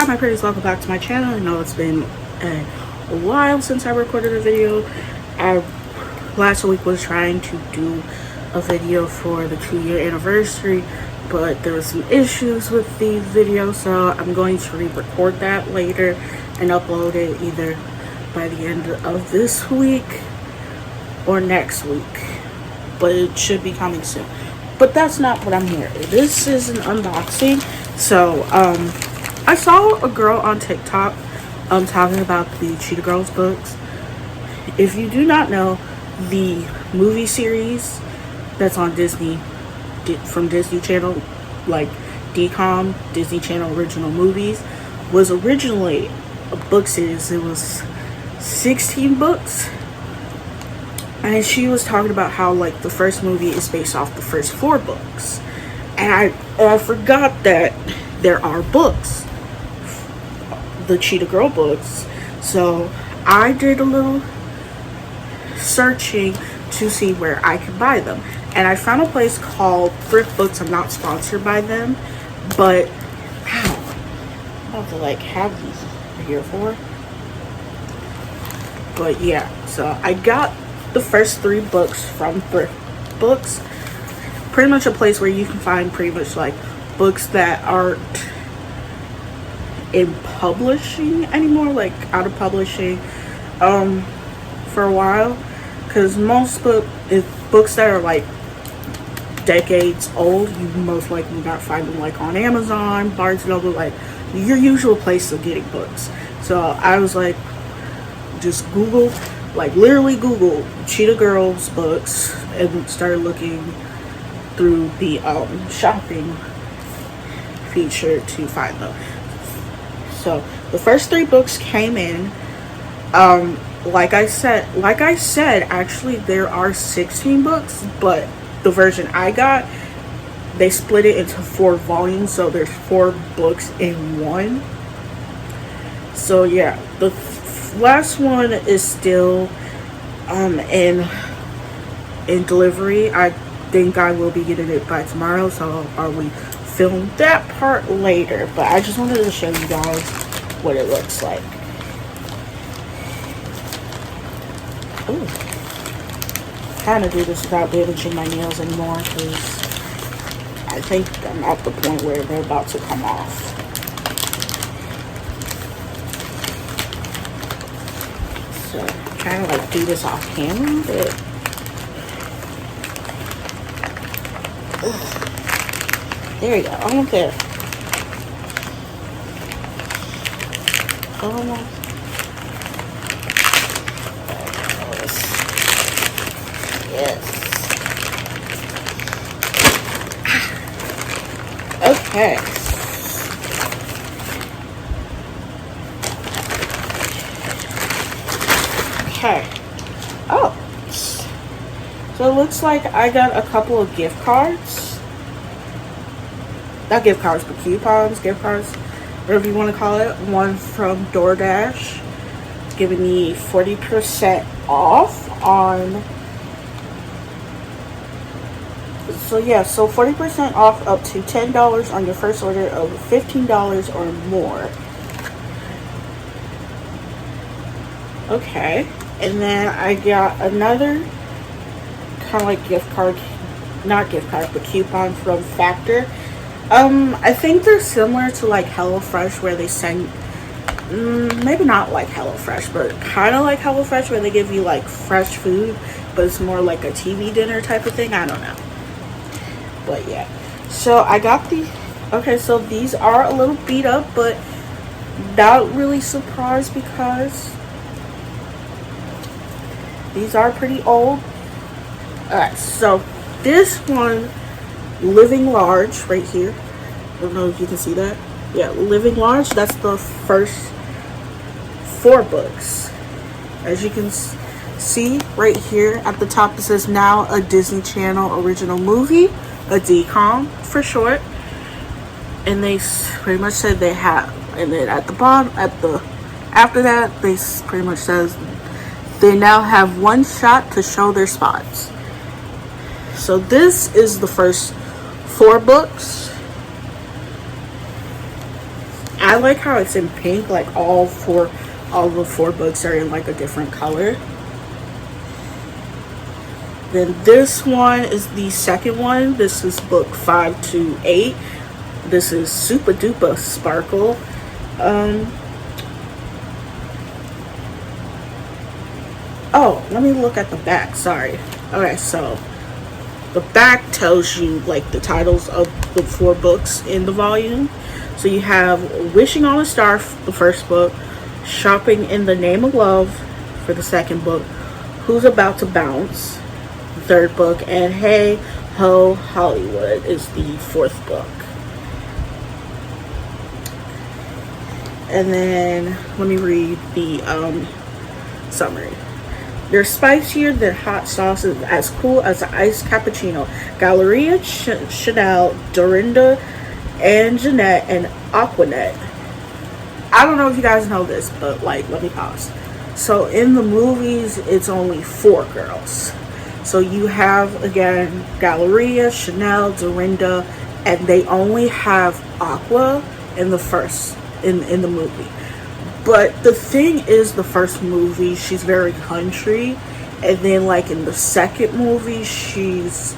my pretties, welcome back to my channel. I know it's been a while since I recorded a video. I last week was trying to do a video for the 2-year anniversary, but there was some issues with the video, so I'm going to re-record that later and upload it either by the end of this week or next week, but it should be coming soon. But that's not what I'm here. This is an unboxing. So I saw a girl on TikTok talking about the Cheetah Girls books. If you do not know, the movie series that's on Disney, from Disney Channel, like DCOM, Disney Channel Original Movies, was originally a book series. It was 16 books, and she was talking about how like the first movie is based off the first 4 books, and I forgot that there are books, the Cheetah Girl books. So I did a little searching to see where I could buy them, and I found a place called Thrift Books. I'm not sponsored by them, but I'm about to like have these here for. But yeah, so I got the first 3 books from Thrift Books. Pretty much a place where you can find pretty much like books that aren't in publishing anymore, like out of publishing for a while, because most books that are like decades old, you most likely not find them like on Amazon, Barnes & Noble, like your usual place of getting books. So I was like, just Google, like literally Google Cheetah Girls books, and started looking through the shopping feature to find them. So the first 3 books came in. Like I said, actually there are 16 books, but the version I got, they split it into 4 volumes, so there's 4 books in one. So yeah, the last one is still in delivery. I think I will be getting it by tomorrow, so I'll probably film that part later, but I just wanted to show you guys what it looks like. Ooh. Trying to do this without damaging my nails anymore, because I think I'm at the point where they're about to come off. So I'm trying to like do this off camera, but there you go, almost there. Almost. Yes. Okay. Okay. Oh. So it looks like I got a couple of gift cards. Not gift cards, but coupons, gift cards, whatever you want to call it. One from DoorDash, giving me 40% off on. So yeah, so 40% off up to $10 on your first order of $15 or more. Okay, and then I got another kind of like gift card, not gift card, but coupon from Factor. I think they're similar to like HelloFresh, where they send, maybe not like HelloFresh, but kind of like HelloFresh, where they give you like fresh food, but it's more like a TV dinner type of thing. I don't know. But yeah, so I got the, okay, so these are a little beat up, but not really surprised because these are pretty old. Alright, so this one, Living Large, right here. I don't know if you can see that. Yeah, Living Large, that's the first 4 books. As you can see right here at the top, it says now a Disney Channel Original Movie, a DCOM for short. And they pretty much said they have, and then at the bottom, after that, they pretty much says they now have 1 shot to show their spots. So this is the first 4 books I like how it's in pink, like all the four books are in like a different color. Then this one is the second one. This is book 5 to 8. This is Super Duper Sparkle. Oh, let me look at the back. Sorry. Okay, so the back tells you like the titles of the four books in the volume. So you have Wishing on a Star, the first book, Shopping in the Name of Love for the second book, Who's About to Bounce, the third book, and Hey Ho Hollywood is the fourth book. And then let me read the summary. They're spicier than hot sauces, as cool as an iced cappuccino. Galleria, Chanel, Dorinda, and Jeanette, and Aquanet. I don't know if you guys know this, but like, let me pause. So in the movies, it's only 4 girls. So you have, again, Galleria, Chanel, Dorinda, and they only have Aqua in the first, in the movie. But the thing is, the first movie, she's very country. And then, like, in the second movie, she's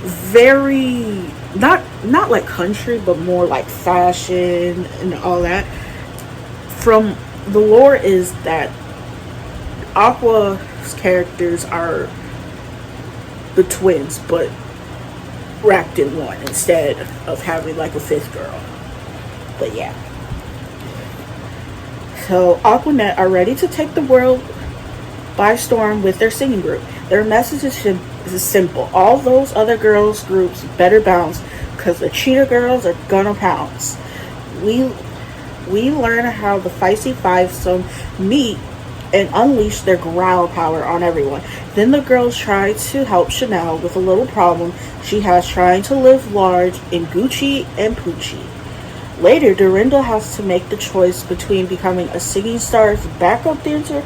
very, not like country, but more like fashion and all that. From the lore is that Aqua's characters are the twins, but wrapped in one instead of having, like, a 5th girl. But, yeah. So Aquanet are ready to take the world by storm with their singing group. Their message is simple. All those other girls groups better bounce, because the Cheetah girls are gonna pounce. We learn how the feisty fivesome meet and unleash their growl power on everyone. Then the girls try to help Chanel with a little problem she has trying to live large in Gucci and Poochie. Later, Dorinda has to make the choice between becoming a singing star's backup dancer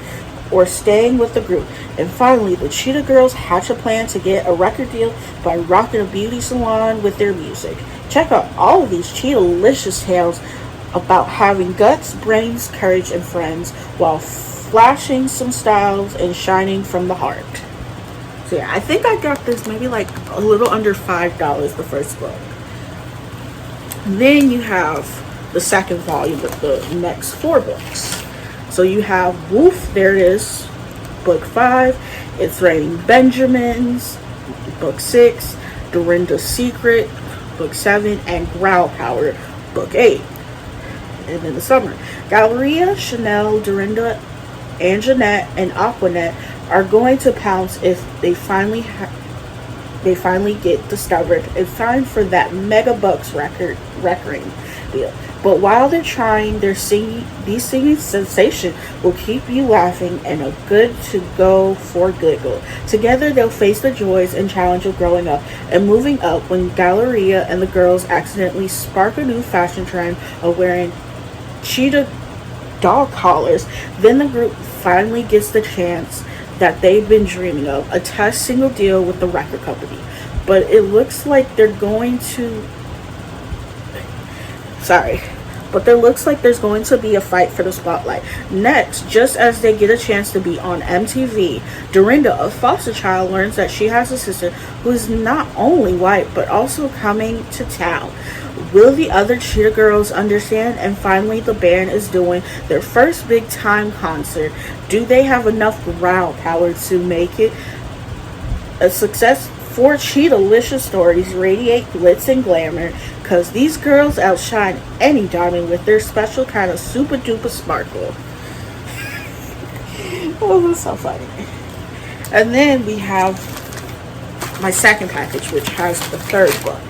or staying with the group. And finally, the Cheetah girls hatch a plan to get a record deal by rocking a beauty salon with their music. Check out all of these Cheetah-licious tales about having guts, brains, courage, and friends while flashing some styles and shining from the heart. So yeah, I think I got this maybe like a little under $5, the first book. Then you have the second volume with the next 4 books. So you have Woof, there it is, book 5. It's Raining Benjamins, book 6. Dorinda's Secret, book 7. And Growl Power, book 8. And then the summer. Galleria, Chanel, Dorinda, and Jeanette, and Aquanet are going to pounce if they finally get discovered in time for that mega bucks record deal. But while they're trying, these singing sensation will keep you laughing and a good to go for giggle. Together they'll face the joys and challenge of growing up and moving up when Galleria and the girls accidentally spark a new fashion trend of wearing cheetah dog collars. Then the group finally gets the chance that they've been dreaming of, a test single deal with the record company. But it looks like there's going to be a fight for the spotlight. Next, just as they get a chance to be on MTV, Dorinda, a foster child, learns that she has a sister who is not only white but also coming to town. Will the other Cheetah girls understand? And finally, the band is doing their first big time concert. Do they have enough growl power to make it a success? 4 Cheetah-licious stories radiate glitz and glamour, because these girls outshine any diamond with their special kind of super duper sparkle. Oh, that's so funny. And then we have my second package, which has the 3rd book.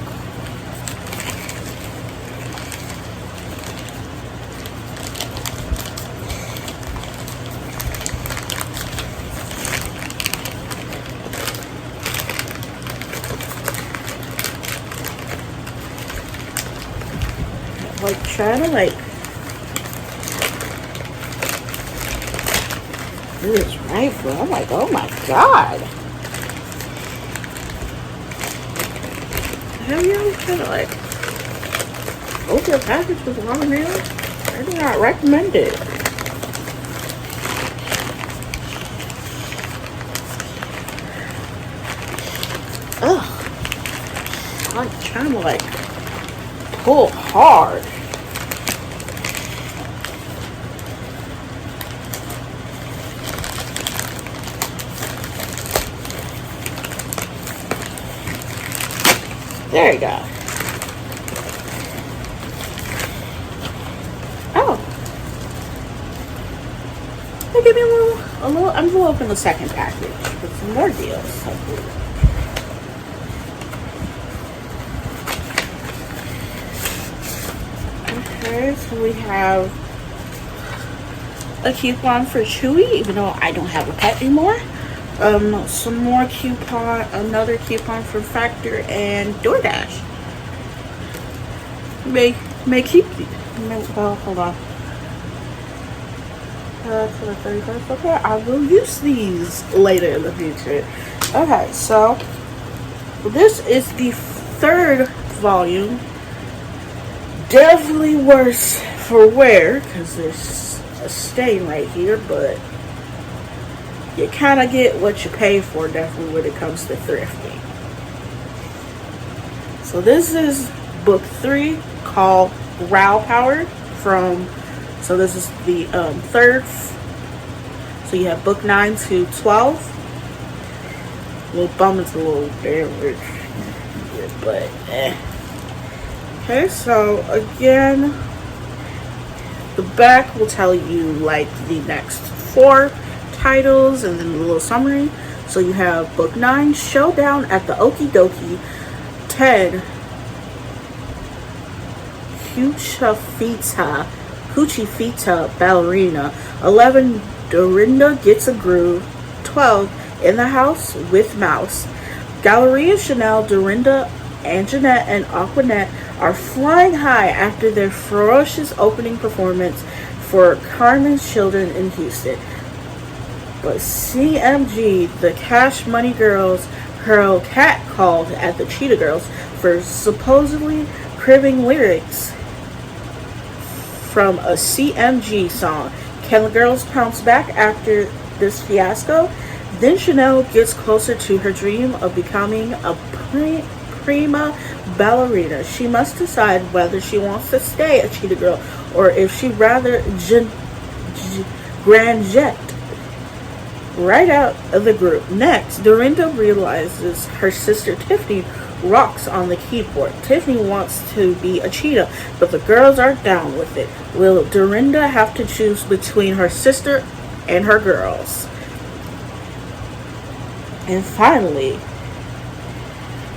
Like trying to like do this right, bro. I'm like, oh my god. Have you ever kind of like Open your package with ramen noodles. I do not recommend it. Ugh. I'm trying to like pull hard. There you go. Oh. They give me a little envelope in the second package with some more deals, I believe. Okay, so we have a coupon for Chewy, even though I don't have a pet anymore. Some more coupon, another coupon for Factor and DoorDash. May keep these. Well, hold on. For the 31st. Okay, I will use these later in the future. Okay, so this is the third volume. Definitely worse for wear because there's a stain right here, but you kind of get what you pay for, definitely, when it comes to thrifting. So this is book 3 called Growl Power so this is the third. So you have book 9 to 12. Little bum is a little damaged, but Okay, so again, the back will tell you like the next 4 titles and then a little summary. So you have book 9, Showdown at the Okie Dokie. 10, Hoochie Fita Ballerina. 11, Dorinda Gets a Groove. 12, In the House with Mouse. Galleria Chanel, Dorinda, Anjanette, and Aquanette are flying high after their ferocious opening performance for Carmen's Children in Houston. But CMG, the Cash Money Girls, hurl catcalled at the Cheetah Girls for supposedly cribbing lyrics from a CMG song. Can the girls pounce back after this fiasco? Then Chanel gets closer to her dream of becoming a prima ballerina. She must decide whether she wants to stay a Cheetah Girl or if she'd rather grand jet right out of the group. Next, Dorinda realizes her sister Tiffany rocks on the keyboard. Tiffany wants to be a cheetah, but the girls aren't down with it. Will Dorinda have to choose between her sister and her girls? And finally,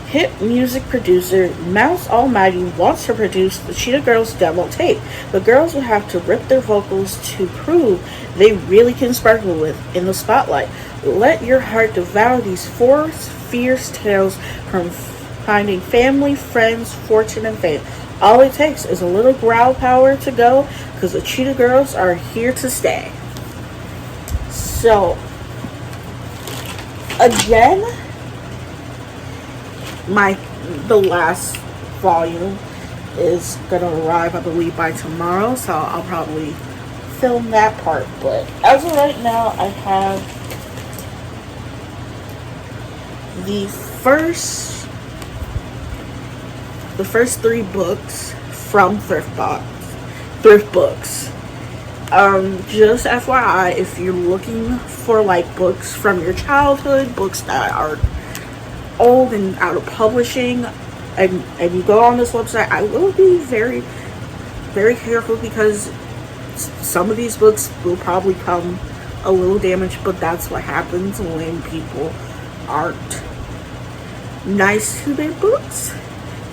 hit music producer Mouse Almighty wants to produce the Cheetah Girls demo tape. The girls will have to rip their vocals to prove they really can sparkle with in the spotlight. Let your heart devour these 4 fierce tales from finding family, friends, fortune, and fame. All it takes is a little growl power to go, because the Cheetah Girls are here to stay. So, again, the last volume is gonna arrive, I believe, by tomorrow, so I'll probably film that part. But as of right now, I have the first 3 books from Thrift Books. Just FYI, if you're looking for like books from your childhood, books that are old and out of publishing, and you go on this website, I will be very, very careful, because some of these books will probably come a little damaged, but that's what happens when people aren't nice to their books.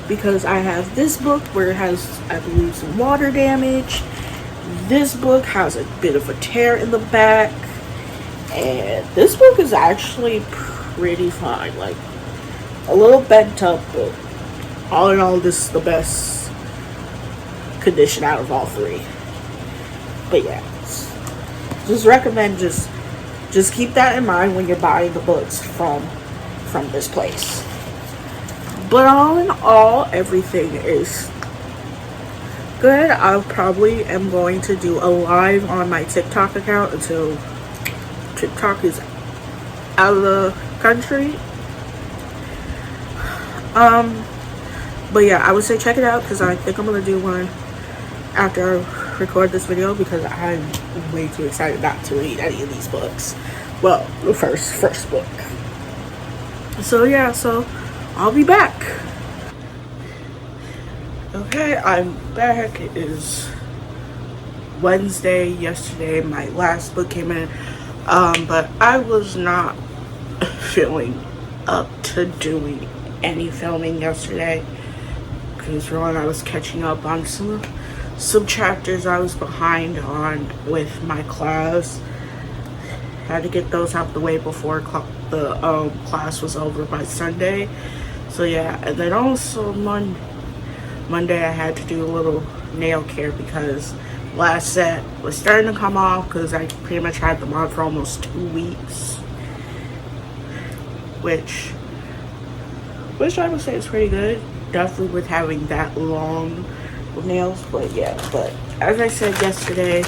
Because I have this book where it has, I believe, some water damage. This book has a bit of a tear in the back, and this book is actually pretty fine, like a little bent up, but all in all, this is the best condition out of all 3. But yeah, just recommend just keep that in mind when you're buying the books from this place. But all in all, everything is good. I probably am going to do a live on my TikTok account until TikTok is out of the country. But yeah, I would say check it out because I think I'm gonna do one after I record this video because I'm way too excited not to read any of these books. Well, the first book. So yeah, so I'll be back. Okay, I'm back. It is Wednesday. Yesterday my last book came in, but I was not feeling up to doing any filming yesterday because for one, I was catching up on some chapters I was behind on with my class. Had to get those out the way before the class was over by Sunday. So yeah, and then also Monday I had to do a little nail care because last set was starting to come off because I pretty much had them on for almost 2 weeks, which I would say is pretty good, definitely with having that long nails. But yeah, but as I said yesterday,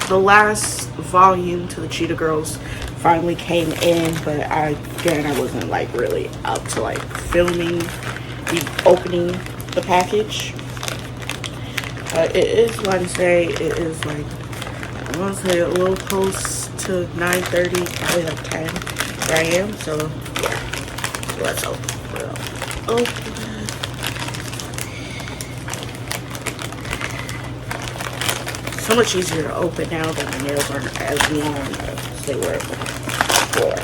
the last volume to the Cheetah Girls finally came in, but I wasn't like really up to like filming opening the package. It is Wednesday. It is like, I'm gonna say a little close to 9:30, probably like 10 where I am. So yeah, so let's open it. So much easier to open now that my nails aren't as long as they were before.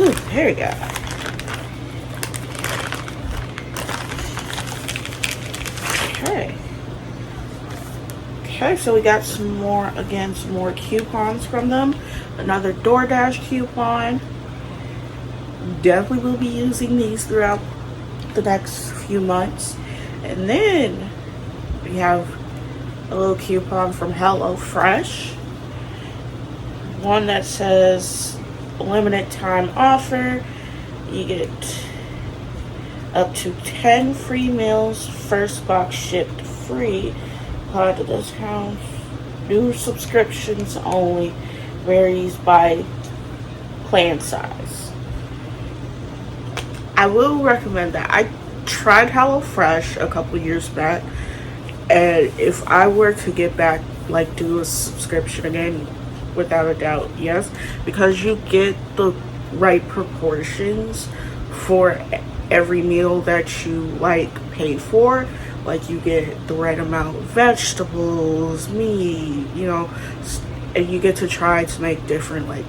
Ooh, there we go. Okay, so we got some more coupons from them. Another DoorDash coupon. Definitely will be using these throughout the next few months. And then we have a little coupon from HelloFresh. One that says limited time offer. You get up to 10 free meals, first box shipped free. Apply to discounts. New subscriptions only. Varies by plan size. I will recommend that. I tried HelloFresh a couple years back, and if I were to get back, like do a subscription again, without a doubt, yes, because you get the right proportions for every meal that you like pay for. Like you get the right amount of vegetables, meat, and you get to try to make different like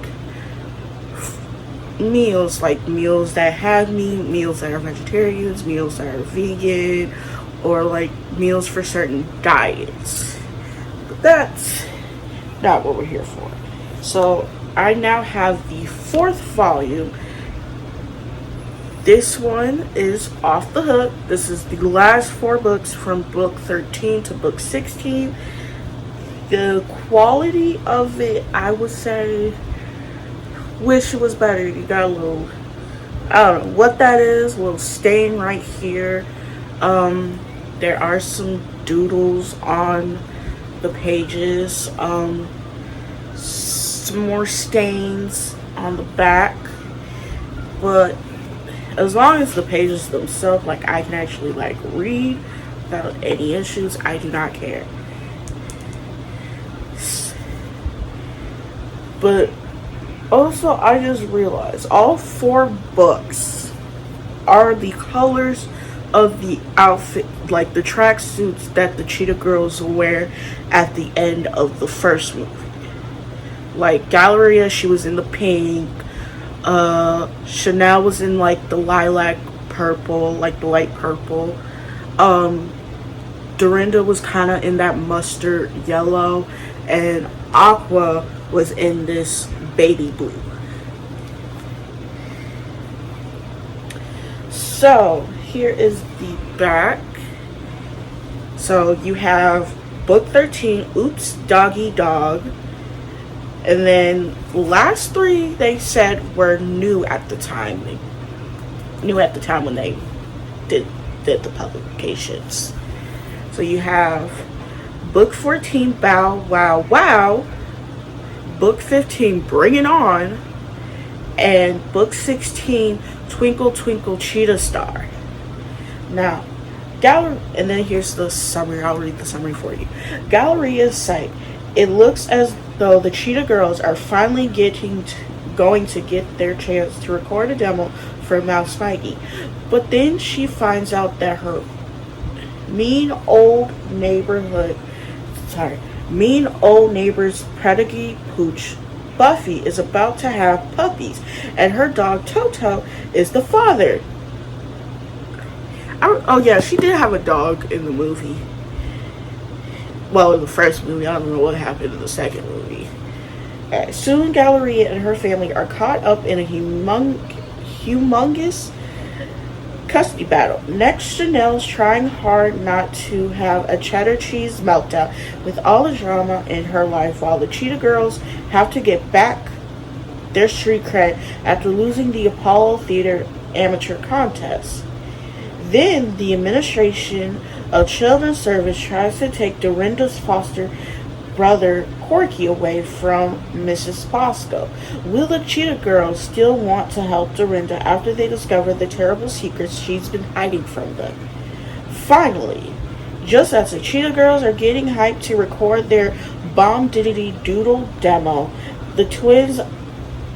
meals, like meals that have meat, meals that are vegetarians, meals that are vegan, or like meals for certain diets. But that's not what we're here for. So I now have the 4th volume. This one is off the hook. This is the last 4 books from book 13 to book 16. The quality of it, I would say, wish it was better. You got a little, I don't know what that is, a little stain right here. There are some doodles on the pages. Some more stains on the back. But as long as the pages themselves, like I can actually like read without any issues, I do not care. But also, I just realized all 4 books are the colors of the outfit, like the tracksuits that the Cheetah Girls wear at the end of the first movie. Like Galleria, she was in the pink. Chanel was in like the lilac purple, like the light purple. Dorinda was kind of in that mustard yellow, and Aqua was in this baby blue. So here is the back. So you have book 13, Oops, Doggy Dog. And then the last 3 they said were new at the time. New at the time when they did did the publications. So you have book 14, Bow Wow Wow, book 15, Bring It On, and book 16, Twinkle Twinkle Cheetah Star. Now, and then here's the summary. I'll read the summary for you. Galleria's site. It looks as though the Cheetah Girls are finally going to get their chance to record a demo for Mouse Mikey. But then she finds out that her mean old neighbor's predicate pooch Buffy is about to have puppies, and her dog Toto is the father. Oh yeah, she did have a dog in the movie. Well, in the first movie. I don't know what happened in the second movie. Soon Galleria and her family are caught up in a humongous custody battle. Next, Chanel's trying hard not to have a cheddar cheese meltdown with all the drama in her life, while the Cheetah Girls have to get back their street cred after losing the Apollo Theater amateur contest. Then the administration of Children's Service tries to take Dorinda's foster brother Corky away from Mrs. Bosco. Will the Cheetah Girls still want to help Dorinda after they discover the terrible secrets she's been hiding from them? Finally, just as the Cheetah Girls are getting hyped to record their bomb-diddity doodle demo, the twins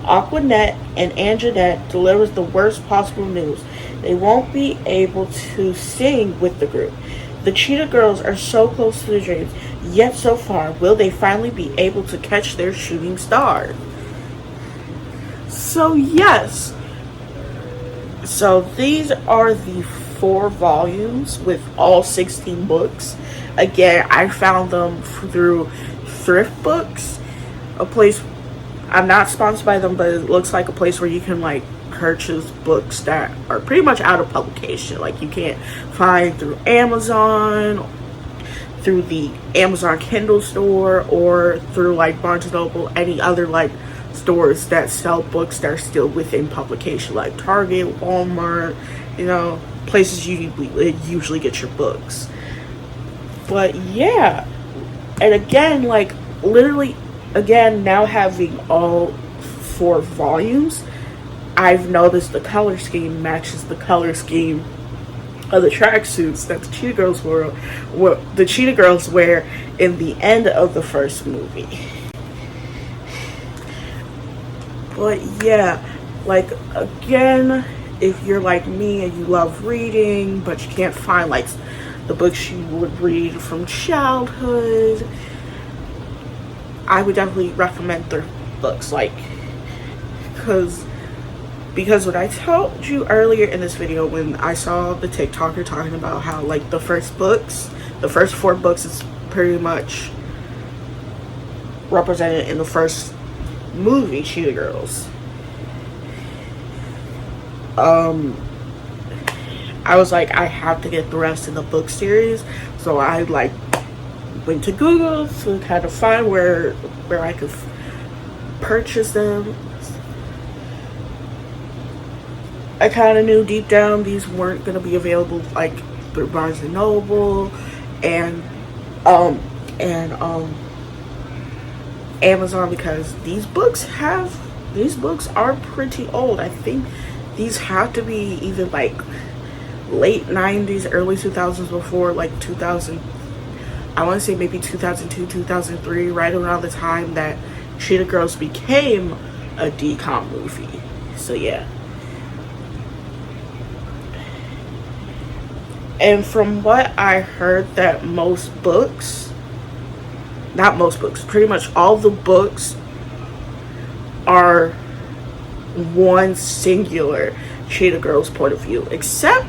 Aquanette and Anjanette delivers the worst possible news. They won't be able to sing with the group. The Cheetah Girls are so close to their dreams, yet so far, will they finally be able to catch their shooting star? So yes. So these are the 4 volumes with all 16 books. Again, I found them through Thrift Books, a place. I'm not sponsored by them, but it looks like a place where you can like purchase books that are pretty much out of publication. Like you can't find through Amazon, through the Amazon Kindle store, or through like Barnes & Noble, any other like stores that sell books that are still within publication, like Target, Walmart, places you usually get your books. But yeah, and again, like literally, again, now having all 4 volumes, I've noticed the color scheme matches the color scheme of the tracksuits that the Cheetah Girls wear in the end of the first movie. But yeah, like again, if you're like me and you love reading, but you can't find like the books you would read from childhood, I would definitely recommend their books, like, because what I told you earlier in this video, when I saw the TikToker talking about how like the first 4 books is pretty much represented in the first movie, Cheetah Girls. I was like, I have to get the rest of the book series, so I like went to Google to kind of find where I could purchase them. I kind of knew deep down these weren't going to be available like through Barnes & Noble and Amazon, because these books are pretty old. I think these have to be either like late 90s, early 2000s, before like 2000. I want to say maybe 2002, 2003, right around the time that Cheetah Girls became a DCOM movie. So yeah. And from what I heard, that pretty much all the books are one singular Cheetah Girls point of view, except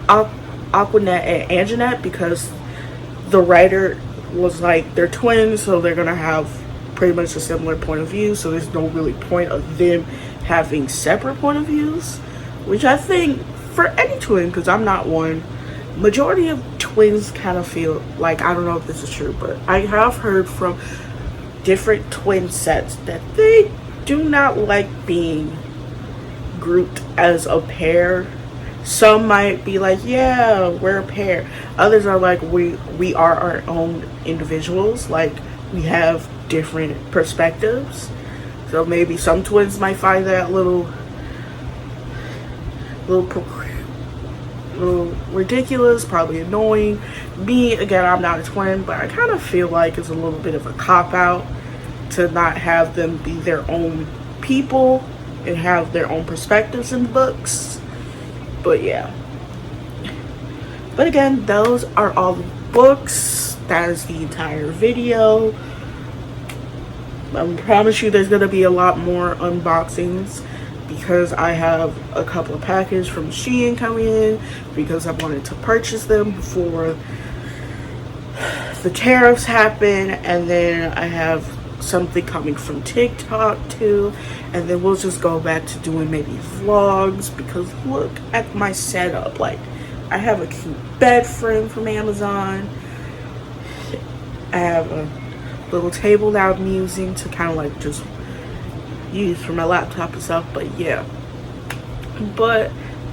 Aquanette and Anjanette, because the writer was like, they're twins, so they're gonna have pretty much a similar point of view, so there's no really point of them having separate point of views, which I think for any twin, because I'm not one, majority of twins kind of feel like, I don't know if this is true, but I have heard from different twin sets that they do not like being grouped as a pair Some might be like, yeah, we're a pair. Others are like, we are our own individuals. Like, we have different perspectives. So maybe some twins might find that little little ridiculous, probably annoying. Me, again, I'm not a twin, but I kind of feel like it's a little bit of a cop out to not have them be their own people and have their own perspectives in books. But yeah. But again, those are all the books. That is the entire video. I promise you there's going to be a lot more unboxings because I have a couple of packages from Shein coming in because I wanted to purchase them before the tariffs happen. And then I have something coming from TikTok too. And then we'll just go back to doing maybe vlogs because look at my setup. Like, I have a cute bed frame from Amazon. I have a little table that I'm using to kind of like just use for my laptop and stuff. But yeah, but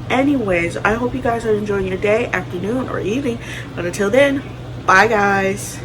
anyways, I hope you guys are enjoying your day, afternoon, or evening. But until then, bye guys.